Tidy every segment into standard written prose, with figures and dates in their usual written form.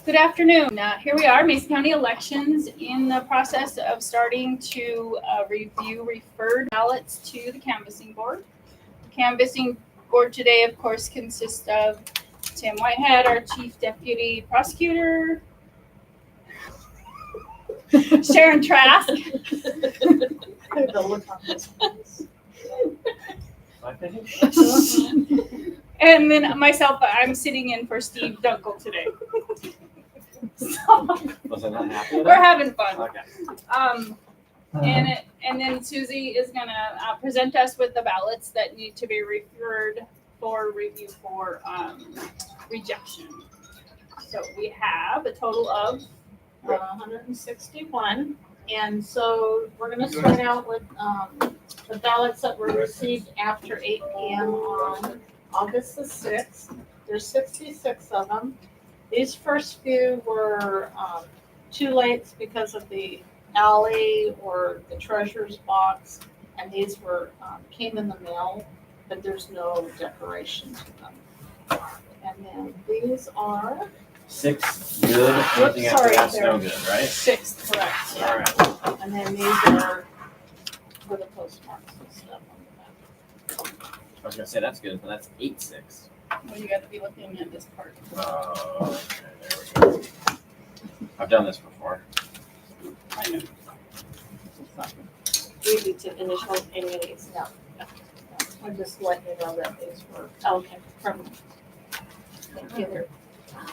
Good afternoon. Here we are, Mason County elections, in the process of starting to review referred ballots to the canvassing board. The canvassing board today, of course, consists of Tim Whitehead, our chief deputy prosecutor, Sharon Trask, and then myself. I'm sitting in for Steve Dunkel today. So, Was I not happy with we're that? having fun. Okay. And then Susie is gonna present us with the ballots that need to be referred for review for rejection. So we have a total of 161. And so we're going to start out with the ballots that were received after 8 p.m. on August the 6th. There's 66 of them. These first few were too late because of the alley or the treasurer's box, and these were came in the mail, but there's no decoration to them. And then these are 6 good. Anything after sorry, that's there. no good, right? 6, correct. Yeah. All right. And then these are for the postmarks and stuff on the back. I was gonna say that's good, but that's 8-6. Well, you got to be looking at this part. Oh, okay, there we go. I've done this before. I know. We need to initial any of these. No. I'm just letting you know that these were, okay, from either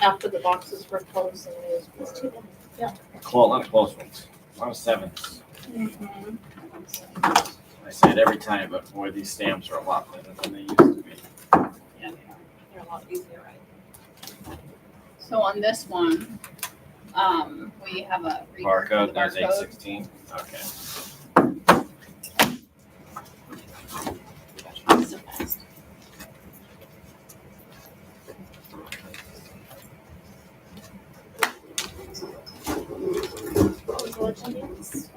after the boxes were closed and these were. Yeah. A lot of close ones. A lot of 7s. Mm-hmm. I say it every time, but boy, these stamps are a lot better than they used to be. Yeah, they're a lot easier, right? So on this one, we have a Barcode, there's barcode. 816. Okay. So fast. What was the legend? 6.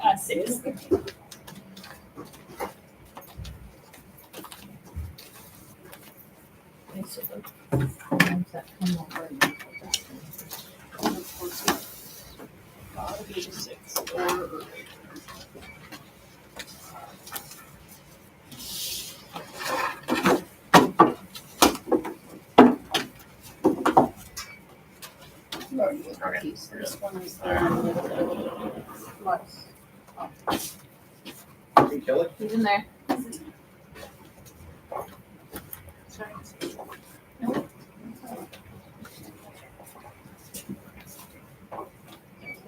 Gotta be the 6 or Okay. This one is Can you kill it? He's in there. Sorry.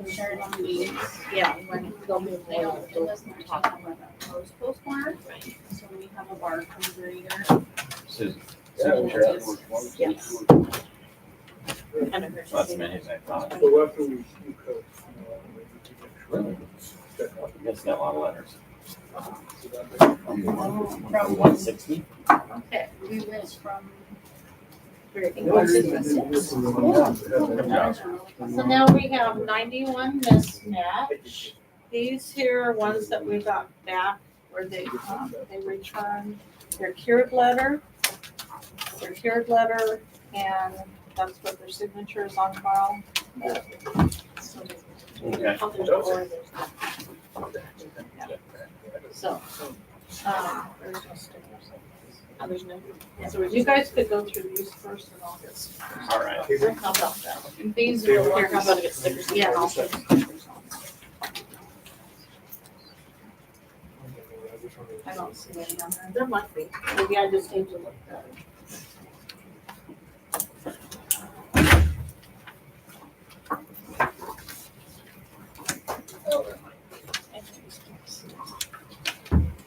Shared on these. Yeah, when they'll be They don't, it doesn't talk about those postmarks. So we have a barcode reader. Susan. Yes. Kind of That's many as I thought. So after we could, Really? That's got a lot of letters. From 160? Okay. we went from. So now we have 91 mismatch. These here are ones that we got back where they returned their cured letter, and that's what their signature is on file. Okay. So, there's no stickers. Oh, there's no. So you guys could go through these first and I'll get stickers. All right. How about that? And these Here, are how about I get stickers? Yeah, and I'll put stickers on. I don't see any on there. There might be. Maybe I just need to look at it.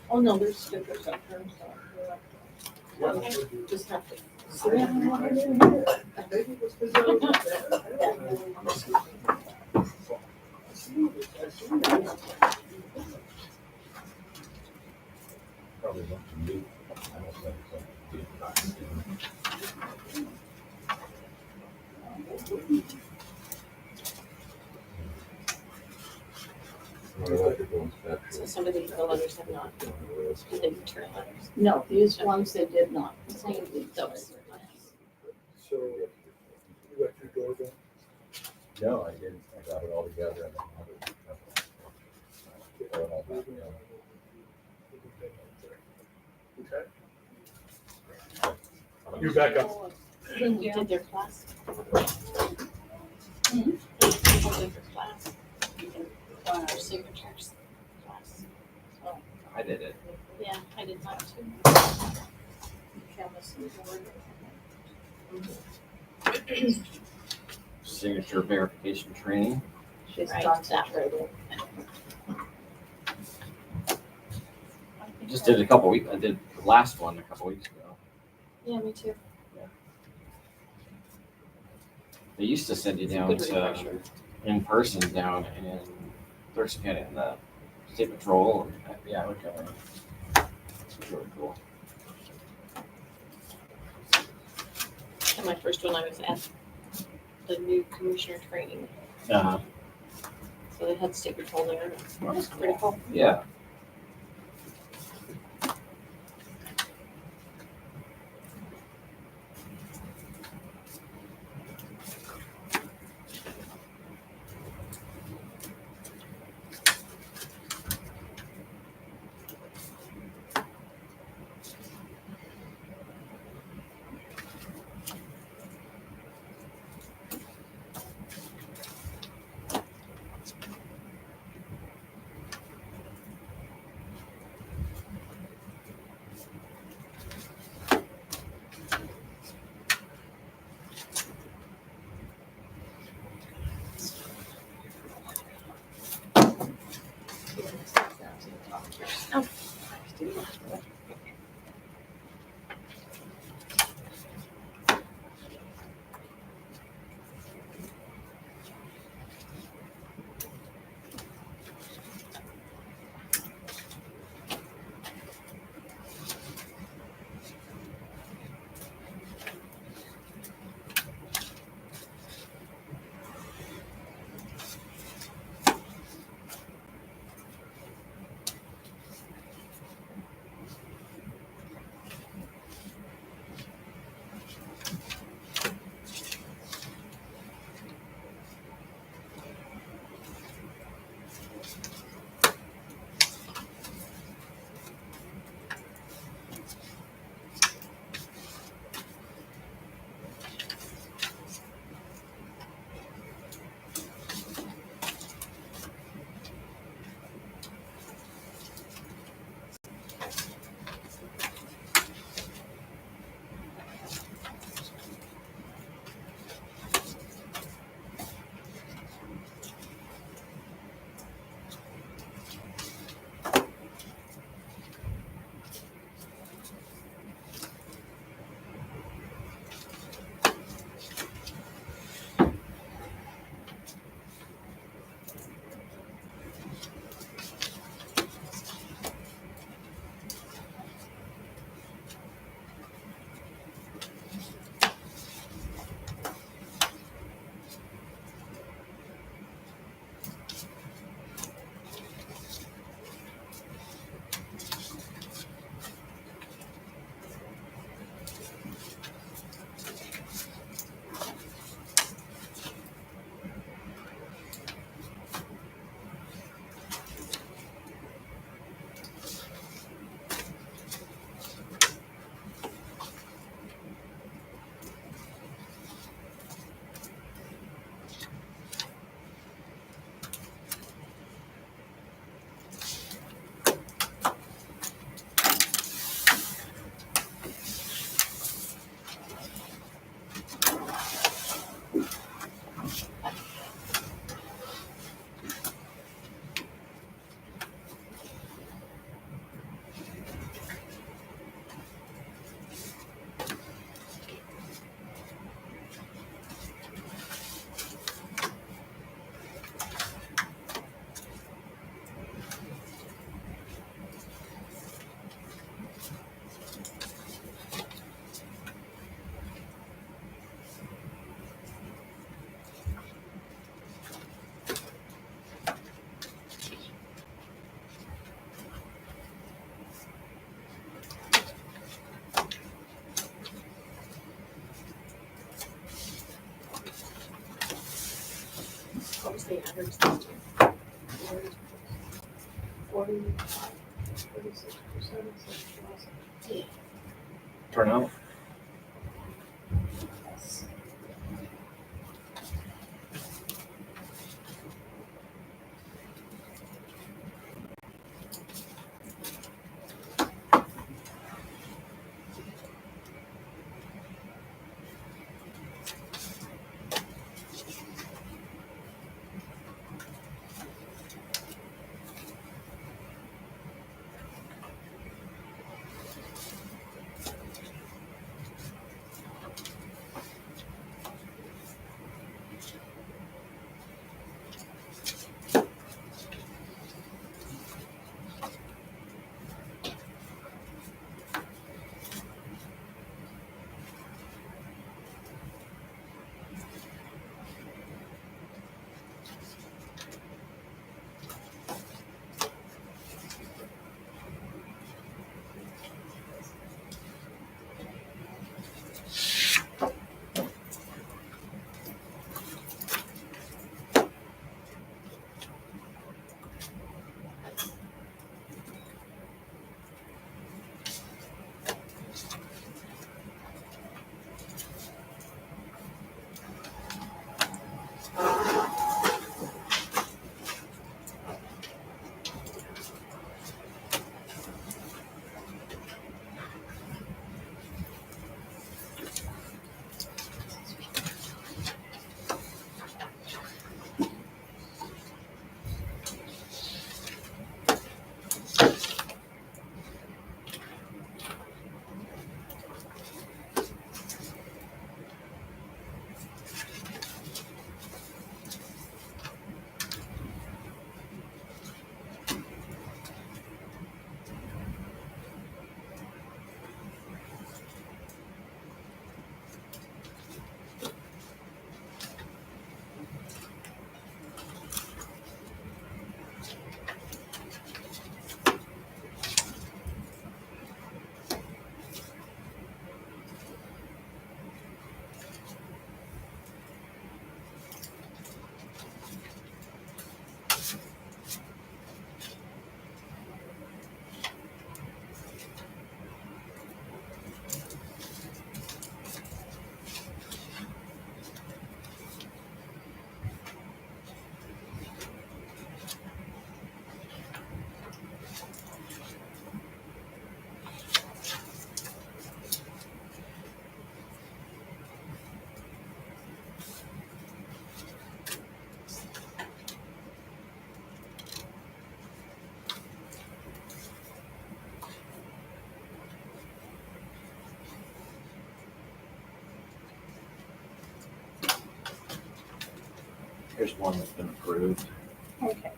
Oh, no, there's stickers up there, so. Okay, just have to. So we have one in here. So some of these letters have not, did they return letters? No, these ones they did not. Some of these, those. So you got your door done? No, I didn't. I got it all together and then have it. Throw it all back together. You're back up. Who did their class? Mhm. Who did their class? Our signatures class. I did it. Yeah, I did mine too. Signature verification training. She's done that right. I just did it a couple weeks. I did the last one a couple weeks ago. Yeah, me too. They used to send you down Good to refresher. in person down in Thurston County in the state patrol. Yeah, I would go. It's really cool. And my first one, I was at the new commissioner training, Uh, so they had state patrol there. It was pretty cool. yeah. the average this year? 46%. Turnout. Here's one that's been approved. Okay.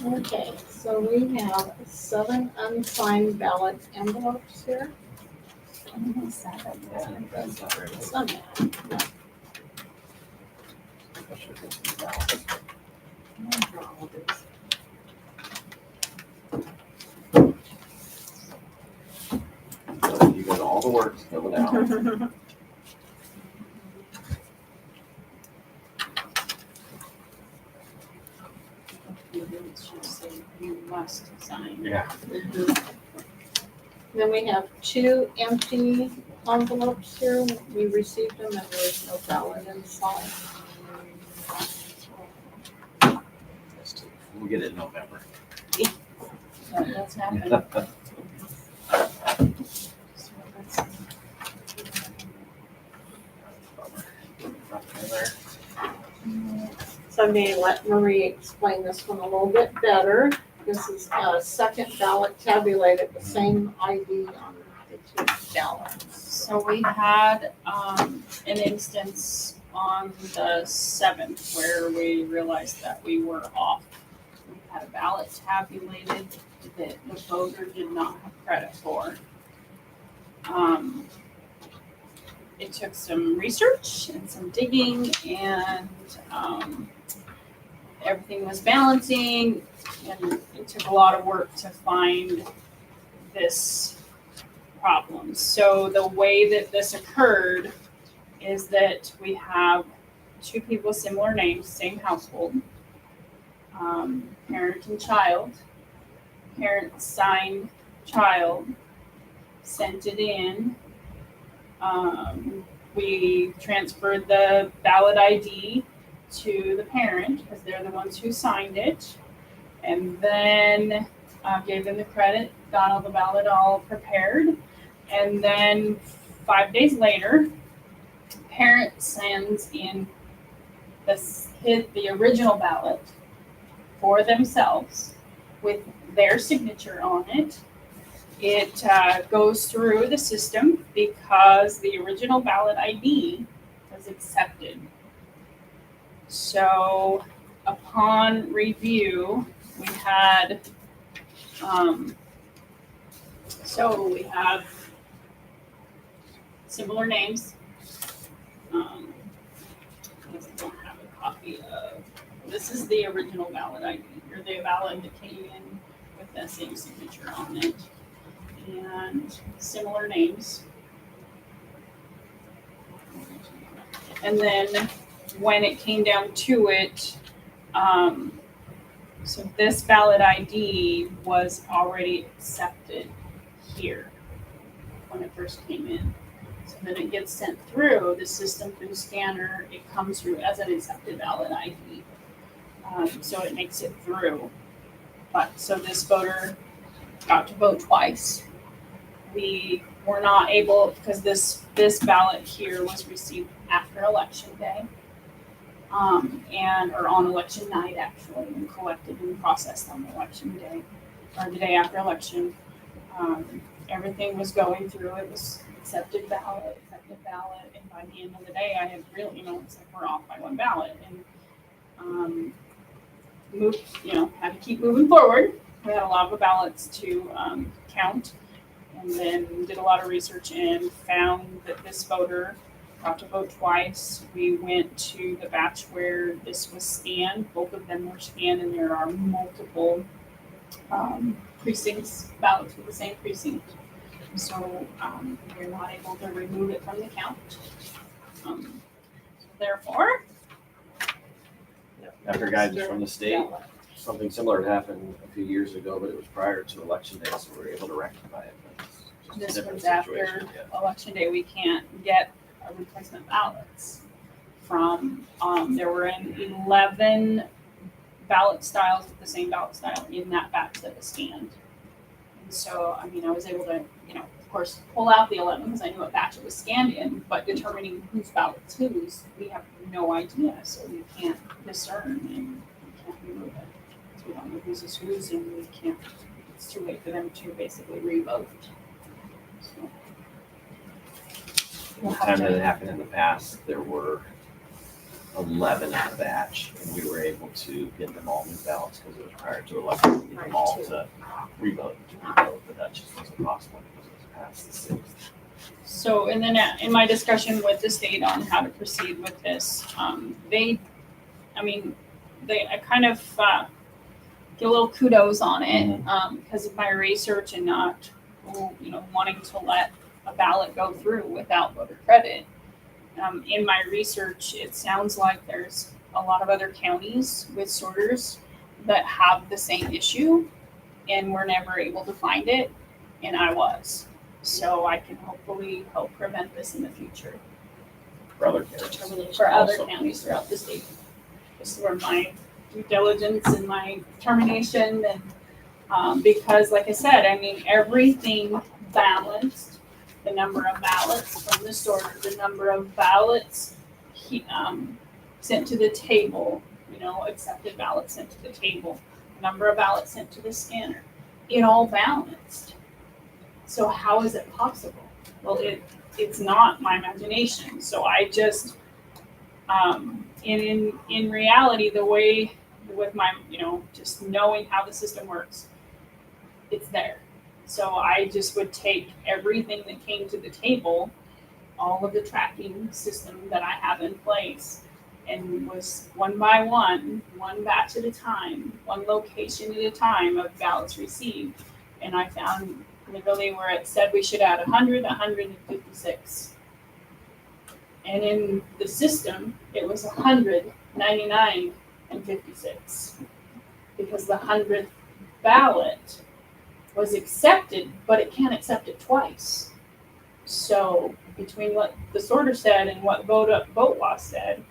Okay, so we have 7 unsigned ballot envelopes here. Yeah, that's not very good. Some, Especially if it's ballots. So you go to all the work to fill it out. It should say you must sign. Yeah. Then we have 2 empty envelopes here. We received them and there was no ballot inside. We'll get it in November. That's happened. So let's- So I'm going to let Marie explain this one a little bit better. This is a second ballot tabulated, the same ID on the 2 ballots. So we had an instance on the 7th where we realized that we were off. We had a ballot tabulated that the voter did not have credit for. It took some research and some digging, and everything was balancing, and it took a lot of work to find this problem. So the way that this occurred is that we have 2 people with similar names, same household, parent and child. Parent signed child, sent it in. We transferred the ballot ID to the parent because they're the ones who signed it, and then gave them the credit, got all the ballot all prepared, and then 5 days later, parent sends in the original ballot for themselves with their signature on it. It goes through the system because the original ballot ID was accepted. So upon review, we had, we have similar names. I don't have a copy of, this is the original ballot ID, or the ballot that came in with that same signature on it. And similar names. And then when it came down to it, so this ballot ID was already accepted here when it first came in. So then it gets sent through the system through the scanner. It comes through as an accepted ballot ID. So it makes it through. But so this voter got to vote twice. We were not able, because this ballot here was received after election day, or on election night actually, and collected and processed on election day, or the day after election. Everything was going through. It was accepted ballot, and by the end of the day, I had really, it's like we're off by 1 ballot, and had to keep moving forward. We had a lot of ballots to count. And then did a lot of research and found that this voter got to vote twice. We went to the batch where this was scanned. Both of them were scanned, and there are multiple precincts, ballots with the same precinct. So we're not able to remove it from the count. Therefore, After guidance from the state, something similar happened a few years ago, but it was prior to election day, so we were able to rectify it. But it's just a this different was after situation, yeah. election day. We can't get replacement ballots from, there were 11 ballot styles with the same ballot style in that batch that was scanned. And so, I was able to, of course, pull out the 11 because I knew what batch it was scanned in, but determining whose ballot's whose, we have no idea, so we can't discern and we can't remove it. So we don't know whose is whose, and we can't, it's too late for them to basically re-vote. So, we'll The have time to- that it happened in the past, there were 11 in the batch, and we were able to get them all new ballots because it was prior to election. Get them all to revote, but that just wasn't possible because it was past the 6th. So, and then in my discussion with the state on how to proceed with this, I kind of get a little kudos on it because of my research and not, wanting to let a ballot go through without voter credit. In my research, it sounds like there's a lot of other counties with sorters that have the same issue, and we're never able to find it, and I was. So I can hopefully help prevent this in the future For other counties. for other Also. counties throughout the state. This is where my due diligence and my determination and because like I said, everything balanced, the number of ballots from the sorter, the number of ballots sent to the table, accepted ballots sent to the table, number of ballots sent to the scanner, it all balanced. So how is it possible? Well, it's not my imagination. So I just, in reality, the way with my, just knowing how the system works, it's there. So I just would take everything that came to the table, all of the tracking system that I have in place, and was one by one batch at a time, one location at a time of ballots received. And I found literally where it said we should add 156. And in the system, it was 199 and 56 because the 100th ballot was accepted, but it can't accept it twice. So between what the sorter said and what vote loss said,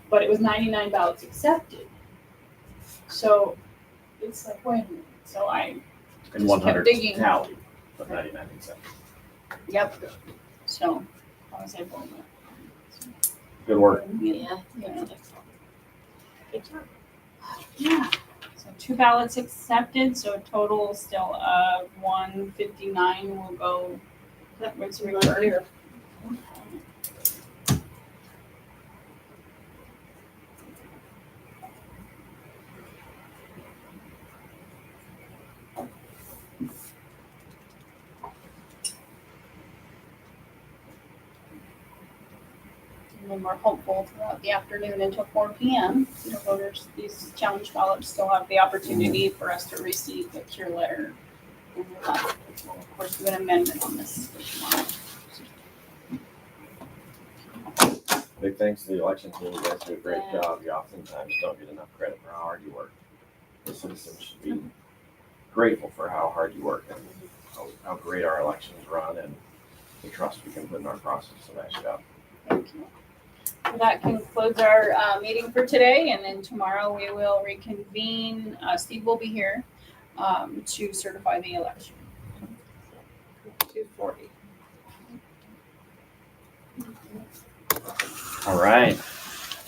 but it was 99 ballots accepted. So it's like, wait a minute. So I And just 100 kept digging. tally of 99 cents. Yep. So I was able to. Good work. Yeah. Yeah. Good job. Yeah. So 2 ballots accepted, so a total still of 159 will go. What's referred? And then we're hopeful throughout the afternoon until 4 p.m. Voters, these challenge ballots still have the opportunity for us to receive a cure letter. And we'll, of course, do an amendment on this tomorrow. Big thanks to the election team. You guys do a great job. You oftentimes don't get enough credit for how hard you work. The citizens should be grateful for how hard you work and how great our elections run and the trust we can put in our process. So nice job. Thank you. So that concludes our meeting for today, and then tomorrow we will reconvene. Steve will be here to certify the election. 240. All right.